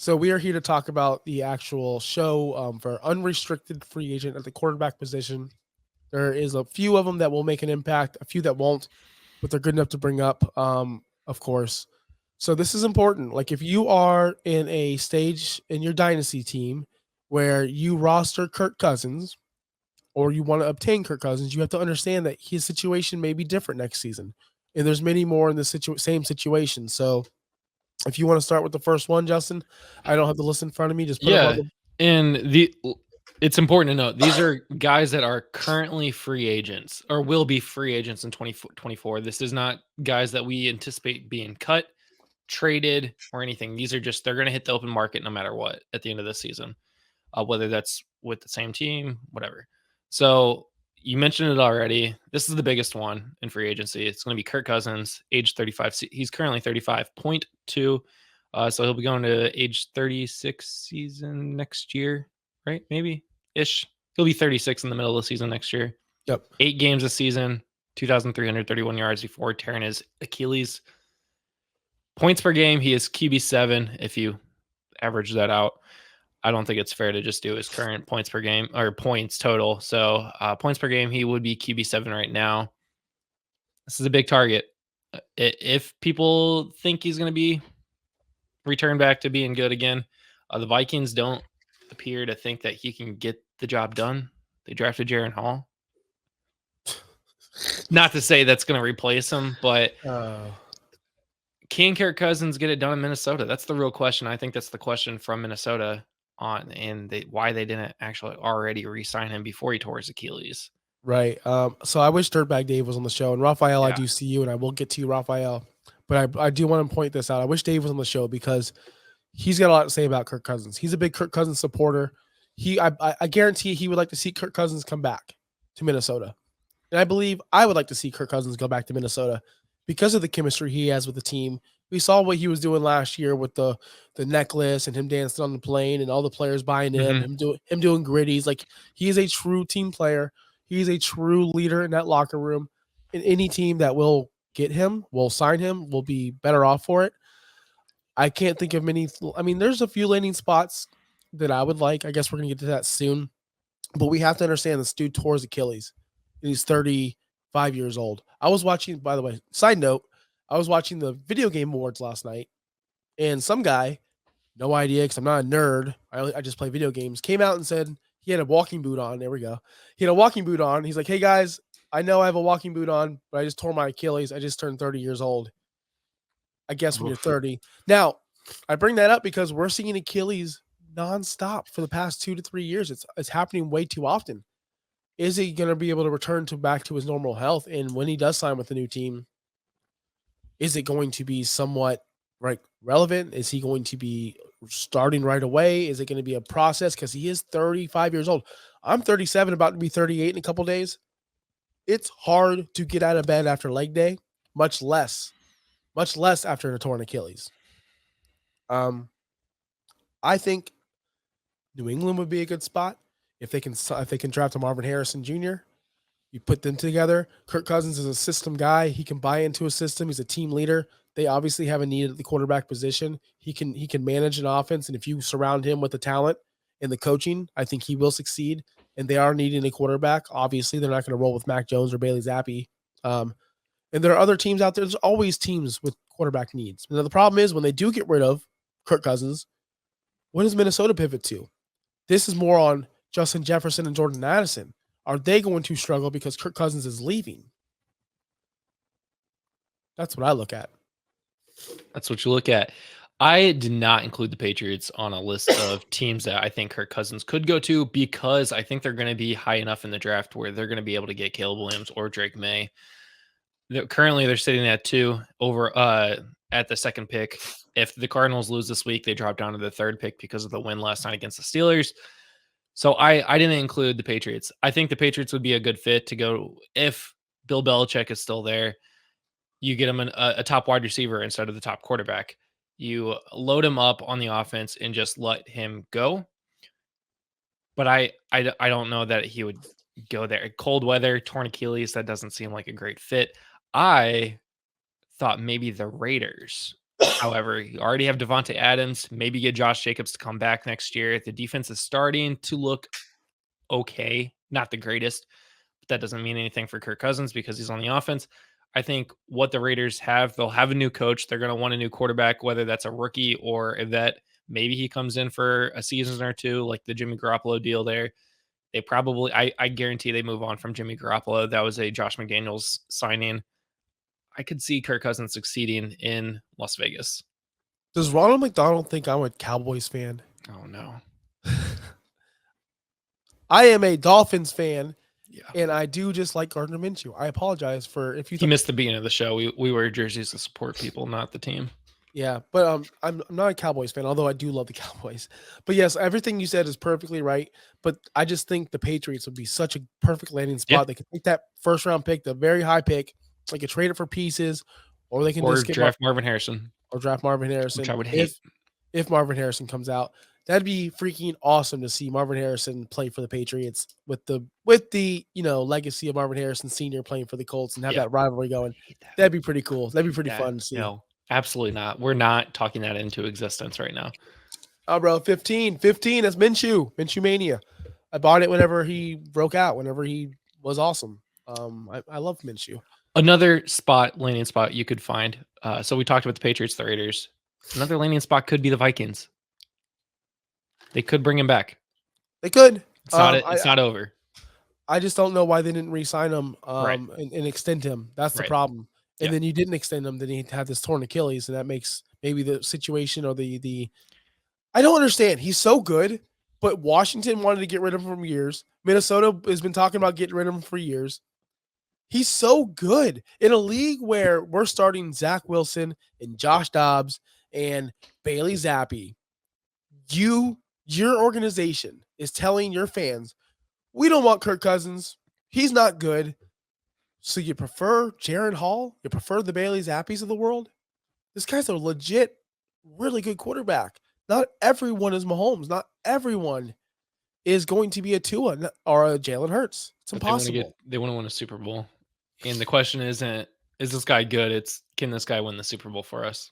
So we are here to talk about the actual show for unrestricted free agent at the quarterback position. There is a few of them that will make an impact, a few that won't, but they're good enough to bring up, of course. So this is important. Like if you are in a stage in your dynasty team where you roster Kirk Cousins or you want to obtain Kirk Cousins, you have to understand that his situation may be different next season. And there's many more in the same situation. So if you want to start with the first one, Justin, I don't have the list in front of me. Just put them up. Yeah, and it's important to note these are guys that are currently free agents or will be free agents in 2024. This is not guys that we anticipate being cut, traded, or anything. These are just they're going to hit the open market no matter what at the end of the season, whether that's with the same team, whatever. So you mentioned it already. This is the biggest one in free agency. It's going to be Kirk Cousins, age 35. He's currently 35.2. So he'll be going to age 36 season next year, right? Maybe ish. He'll be 36 in the middle of the season next year. Yep. 8 games a season, 2,331 yards before tearing his Achilles. Points per game, he is QB7 if you average that out. I don't think it's fair to just do his current points per game or points total. So points per game, he would be QB7 right now. This is a big target. If people think he's going to be returned back to being good again, the Vikings don't appear to think that he can get the job done. They drafted Jaron Hall. Not to say that's going to replace him, but can Kirk Cousins get it done in Minnesota? That's the real question. I think that's the question from Minnesota on why they didn't actually already re-sign him before he tore his Achilles. Right. So I wish Dirtbag Dave was on the show. And Raphael, I do see you, and I will get to you, Raphael. But I do want to point this out. I wish Dave was on the show because he's got a lot to say about Kirk Cousins. He's a big Kirk Cousins supporter. I guarantee he would like to see Kirk Cousins come back to Minnesota. And I believe I would like to see Kirk Cousins go back to Minnesota because of the chemistry he has with the team. We saw what he was doing last year with the necklace and him dancing on the plane and all the players buying in, him doing gritties. Like he is a true team player. He's a true leader in that locker room. And any team that will get him, will sign him, will be better off for it. I can't think of many. I mean, there's a few landing spots that I would like. I guess we're going to get to that soon. But we have to understand this dude tore his Achilles. And he's 35 years old. I was watching, by the way, side note, I was watching the video game awards last night. And some guy, no idea because I'm not a nerd, I just play video games, came out and said he had a walking boot on. There we go. He had a walking boot on. He's like, hey, guys, I know I have a walking boot on, but I just tore my Achilles. I just turned 30 years old. I guess when you're 30. Now, I bring that up because we're seeing Achilles nonstop for the past 2 to 3 years. It's happening way too often. Is he going to be able to return back to his normal health? And when he does sign with the new team, is it going to be somewhat relevant? Is he going to be starting right away? Is it going to be a process? Because he is 35 years old. I'm 37, about to be 38 in a couple days. It's hard to get out of bed after leg day, much less after a torn Achilles. I think New England would be a good spot if they can draft a Marvin Harrison Jr. You put them together. Kirk Cousins is a system guy. He can buy into a system. He's a team leader. They obviously have a need at the quarterback position. He can manage an offense, and if you surround him with the talent and the coaching, I think he will succeed. And they are needing a quarterback. Obviously, they're not going to roll with Mac Jones or Bailey Zappi. And there are other teams out there. There's always teams with quarterback needs. Now, the problem is when they do get rid of Kirk Cousins, what does Minnesota pivot to? This is more on Justin Jefferson and Jordan Addison. Are they going to struggle because Kirk Cousins is leaving? That's what I look at. That's what you look at. I did not include the Patriots on a list of teams that I think Kirk Cousins could go to because I think they're going to be high enough in the draft where they're going to be able to get Caleb Williams or Drake May. Currently, they're sitting at 2 over at the second pick. If the Cardinals lose this week, they drop down to the third pick because of the win last night against the Steelers. So I didn't include the Patriots. I think the Patriots would be a good fit to go if Bill Belichick is still there. You get him a top wide receiver instead of the top quarterback. You load him up on the offense and just let him go. But I don't know that he would go there. Cold weather, torn Achilles, that doesn't seem like a great fit. I thought maybe the Raiders However, you already have Devontae Adams. Maybe get Josh Jacobs to come back next year. The defense is starting to look okay, not the greatest, but that doesn't mean anything for Kirk Cousins because he's on the offense. I think what the Raiders have, they'll have a new coach. They're going to want a new quarterback, whether that's a rookie or a vet. Maybe he comes in for a season or two, like the Jimmy Garoppolo deal there. They probably, I guarantee they move on from Jimmy Garoppolo. That was a Josh McDaniels signing. I could see Kirk Cousins succeeding in Las Vegas. Does Ronald McDonald think I'm a Cowboys fan? Oh, no. I am a Dolphins fan, Yeah. and I do just like Gardner Minshew. I apologize for if you missed the beginning of the show. We wear jerseys to support people, not the team. Yeah, but I'm not a Cowboys fan, although I do love the Cowboys. But yes, everything you said is perfectly right. But I just think the Patriots would be such a perfect landing spot. Yeah. They could take that first round pick, the very high pick. They could trade it for pieces, or they can just draft Marvin Harrison. Or draft Marvin Harrison. Which I would hate. If Marvin Harrison comes out. That'd be freaking awesome to see Marvin Harrison play for the Patriots with the legacy of Marvin Harrison Sr. playing for the Colts and have that rivalry going. That'd be pretty cool. That'd be pretty fun to see. No, absolutely not. We're not talking that into existence right now. Oh, bro, 15. That's Minshew Mania. I bought it whenever he broke out, whenever he was awesome. I love Minshew. Another landing spot you could find. So we talked about the Patriots, the Raiders. Another landing spot could be the Vikings. They could bring him back. They could. It's not over. I just don't know why they didn't re-sign him Right. and extend him. That's the problem. And then you didn't extend him. Then he had this torn Achilles, and that makes maybe the situation or the I don't understand. He's so good, but Washington wanted to get rid of him for years. Minnesota has been talking about getting rid of him for years. He's so good in a league where we're starting Zach Wilson and Josh Dobbs and Bailey Zappi. Your organization is telling your fans, we don't want Kirk Cousins. He's not good. So you prefer Jaron Hall? You prefer the Bailey Zappies of the world? This guy's a legit, really good quarterback. Not everyone is Mahomes. Not everyone is going to be a Tua or a Jalen Hurts. It's impossible. They want to win a Super Bowl. And the question isn't, is this guy good? It's, can this guy win the Super Bowl for us?